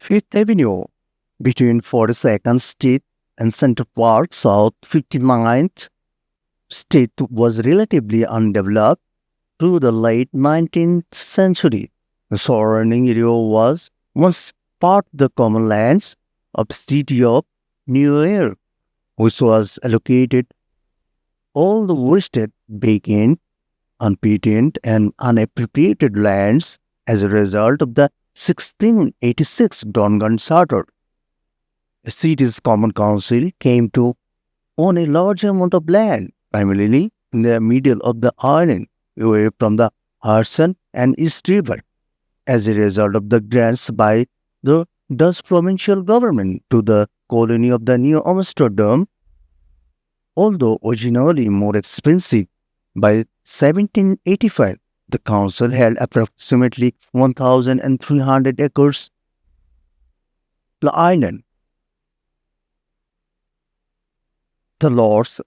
Fifth Avenue between 42nd Street and Central Park South 59th Street was relatively undeveloped through the late 19th century. The surrounding area was once part of the common lands of the city of Millionaire, which was allocated all the wasted, vacant, unpatented, and unappropriated lands as a result of the 1686 Dongan Charter. The city's common council came to own a large amount of land, primarily in the middle of the island, away from the Hudson and East River, as a result of the grants by the Dutch provincial government to the colony of the New Amsterdam. Although originally more expensive, by 1785 the council held approximately 1,300 acres of the island. The lots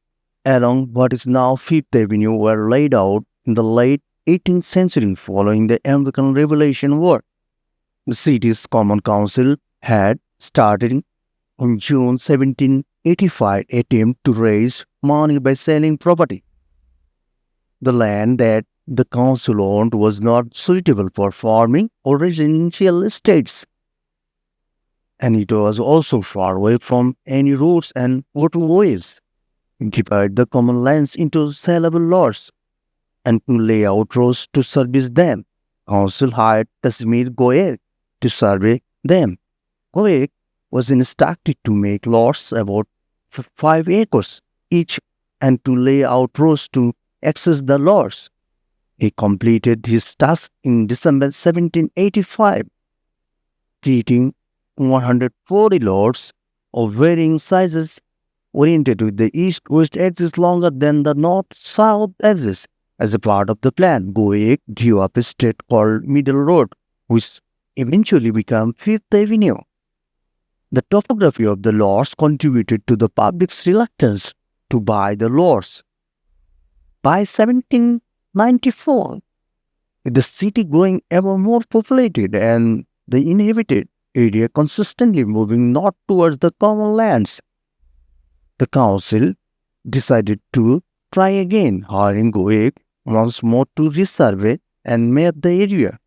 along what is now Fifth Avenue were laid out in the late 18th century following the American Revolution War. The city's Common Council had started in June 1785 attempt to raise money by selling property. The land that the council owned was not suitable for farming or residential estates, and it was also far away from any roads and waterways. Divide the common lands into sellable lots and to lay out roads to service them. Council hired Casimir Goyer to survey them. Goyer was instructed to make lots about 5 acres each and to lay out roads to access the lots. He completed his task in December 1785, creating 140 lots of varying sizes oriented with the east-west axis longer than the north-south axis. As a part of the plan, Goek drew up a street called Middle Road, which eventually became Fifth Avenue. The topography of the lots contributed to the public's reluctance to buy the lots. By 1794, with the city growing ever more populated and the inhabited area consistently moving north towards the common lands, the council decided to try again, hiring Goek once more to resurvey and map the area.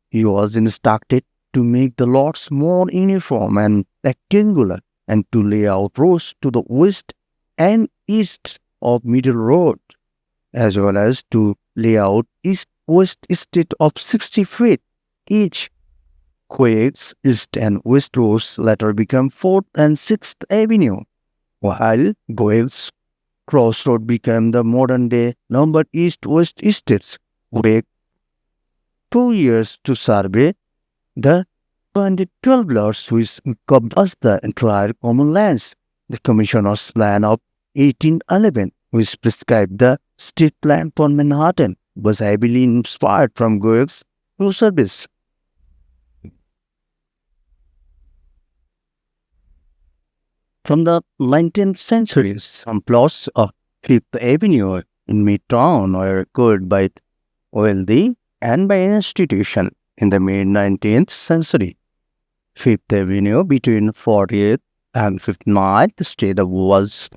He was instructed to make the lots more uniform and rectangular and to lay out roads to the west and east of Middle Road, as well as to lay out east-west street of 60 feet each. Quake's east and west roads later became 4th and 6th Avenue, while Goel's crossroad became the modern-day numbered east-west estates. Quake 2 years to survey the 212 lots which encompassed the entire common lands. The Commissioner's Plan of 1811, which prescribed the street plan for Manhattan, was heavily inspired from Goek's Road Service. From the 19th century, some plots of Fifth Avenue in Midtown were acquired by wealthy and by an institution. In the mid-19th century, Fifth Avenue between 40th and 59th Street was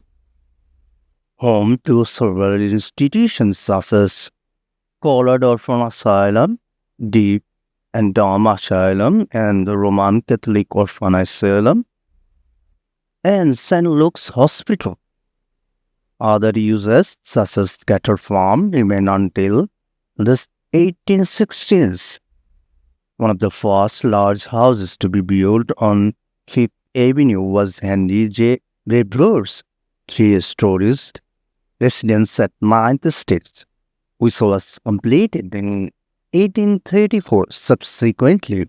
home to several institutions such as Colored Orphan Asylum, Deep and Dumb Asylum, and the Roman Catholic Orphan Asylum, and St. Luke's Hospital. Other uses, such as cattle farm, remained until the 1860s. One of the first large houses to be built on Fifth Avenue was Henry J. Redbrow's 3 stories residence at 9th Street, which was completed in 1834. Subsequently,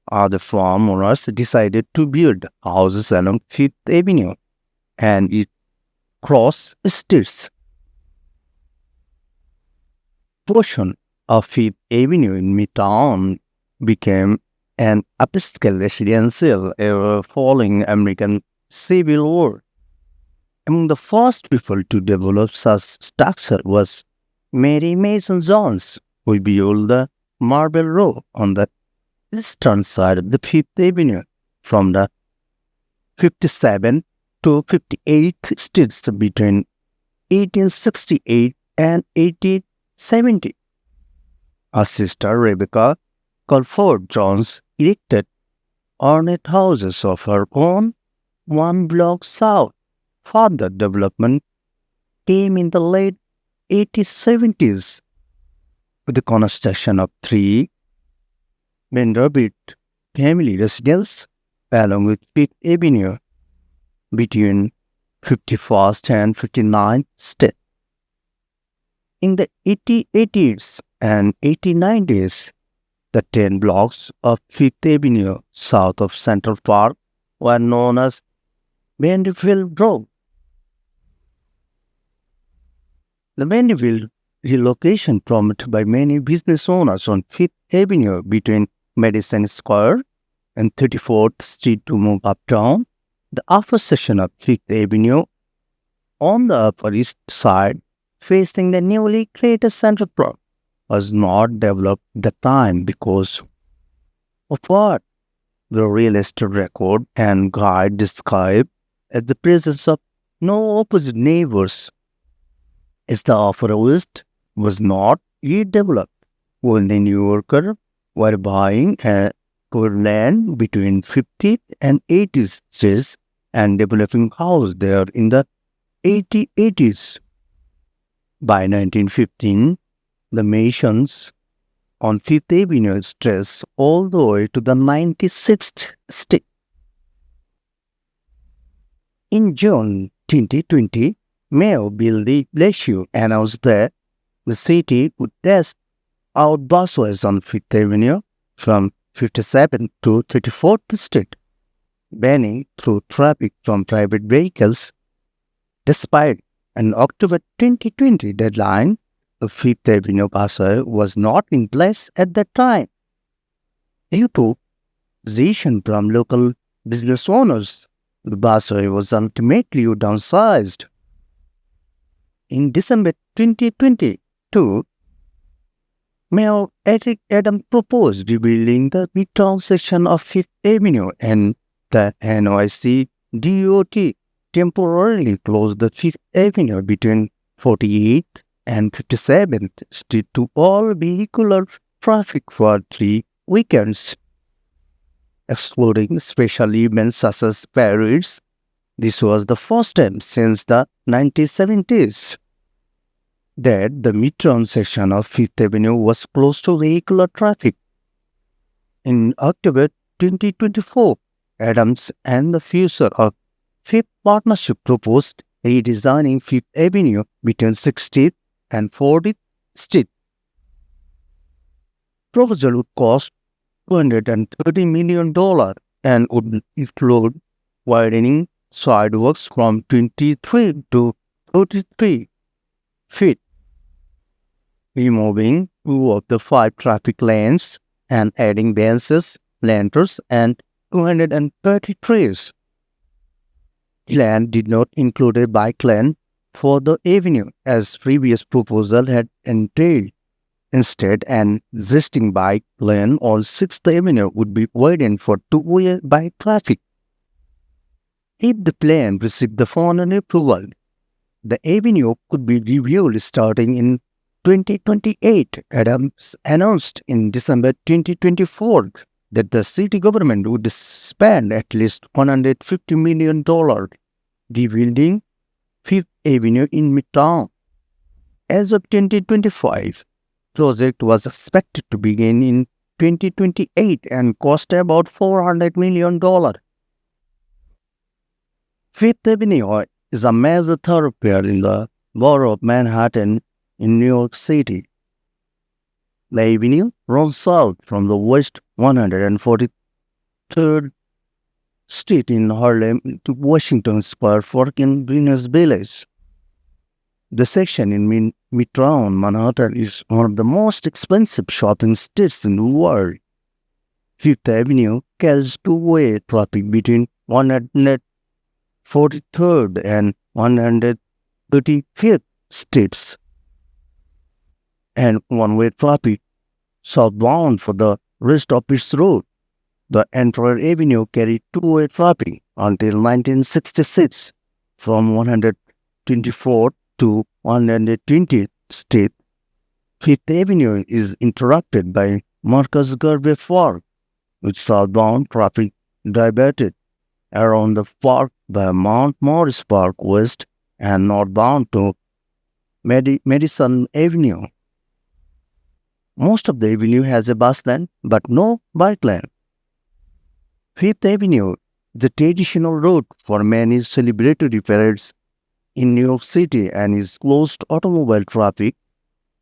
other farm owners decided to build houses along Fifth Avenue and its cross streets. Portion of Fifth Avenue in Midtown became an upscale residential area following American Civil War. Among the first people to develop such structure was Mary Mason Jones, who built the Marble Row on the eastern side of the Fifth Avenue. from the 57th to 58th streets between 1868 and 1870. Her sister Rebecca Culford Jones erected ornate houses of her own one block south. Further development came in the late 1870s with the construction of three Vanderbilt family residences along with Fifth Avenue between 51st and 59th Street. In the 1880s and 1890s, the 10 blocks of Fifth Avenue south of Central Park were known as Vanderbilt Road. The Vanderbilt relocation promoted by many business owners on Fifth Avenue between Madison Square and 34th Street to move uptown. The upper section of Fifth Avenue on the Upper East Side, facing the newly created Central Park, was not developed at the time because of what the real estate record and guide describe as the presence of no opposite neighbors, as the Upper West was not yet developed. When the New Yorker were buying a land between 50th and 80th Streets and developing house there in the 1880s. By 1915, the mansions on Fifth Avenue stretched all the way to the 96th Street. In June 2020, Mayor Bill de Blasio announced that the city would test out busways on Fifth Avenue from 57th to 34th Street, banning through traffic from private vehicles. Despite an October 2020 deadline, the Fifth Avenue busway was not in place at that time. Due to opposition from local business owners, the busway was ultimately downsized. In December 2022, Mayor Eric Adams proposed rebuilding the midtown section of Fifth Avenue, and the NYC DOT temporarily closed the Fifth Avenue between 48th and 57th Street to all vehicular traffic for 3 weekends, excluding special events such as parades. This was the first time since the 1970s that the midtown section of Fifth Avenue was closed to vehicular traffic. In October 2024, Adams and the future of Fifth Partnership proposed redesigning Fifth Avenue between 60th and 40th Street. Proposal would cost $230 million and would include widening sidewalks from 23 to 33 feet, removing 2 of the 5 traffic lanes and adding benches, lanterns, and 230 trees. The plan did not include a bike lane for the avenue as previous proposal had entailed. Instead, an existing bike lane on 6th Avenue would be widened for two-way bike traffic. If the plan received the final approval, the avenue could be reviewed starting in 2028. Adams announced in December 2024 that the city government would spend at least $150 million rebuilding Fifth Avenue in Midtown. As of 2025, project was expected to begin in 2028 and cost about $400 million. Fifth Avenue is a major thoroughfare in the borough of Manhattan in New York City. The avenue runs south from the West 143rd Street in Harlem to Washington Square Park in Greenwich Village. The section in Midtown Manhattan is one of the most expensive shopping streets in the world. Fifth Avenue carries two-way traffic between 143rd and 135th Streets, and one-way traffic southbound for the rest of its route. The entire avenue carried two-way traffic until 1966 from 124th to 120th Street. Fifth Avenue is interrupted by Marcus Garvey Park, with southbound traffic diverted around the park by Mount Morris Park West and northbound to Madison Avenue. Most of the avenue has a bus lane but no bike lane. Fifth Avenue, the traditional route for many celebratory parades in New York City and is closed to automobile traffic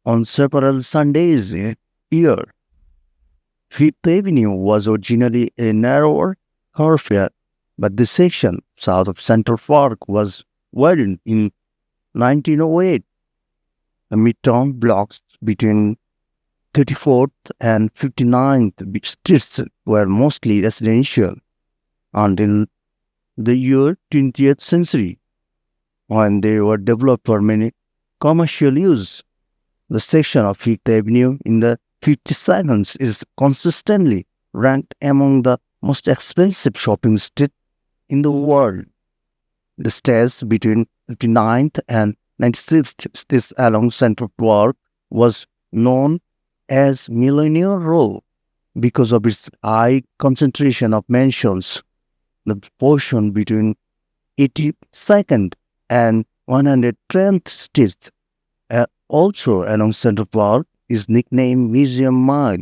on several Sundays a year. Fifth Avenue was originally a narrower thoroughfare, but this section south of Central Park was widened in 1908. The midtown blocks between 34th and 59th streets were mostly residential until the year 20th century, when they were developed for many commercial use. The section of Fifth Avenue in the 52nd is consistently ranked among the most expensive shopping streets in the world. The stairs between 59th and 96th streets along Central Park was known as Millionaire Row because of its high concentration of mansions. The portion between 82nd and 110th Street, also along Central Park, is nicknamed Museum Mile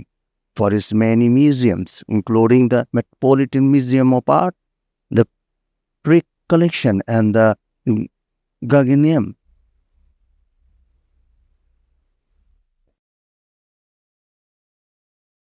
for its many museums, including the Metropolitan Museum of Art, the Frick Collection, and the Guggenheim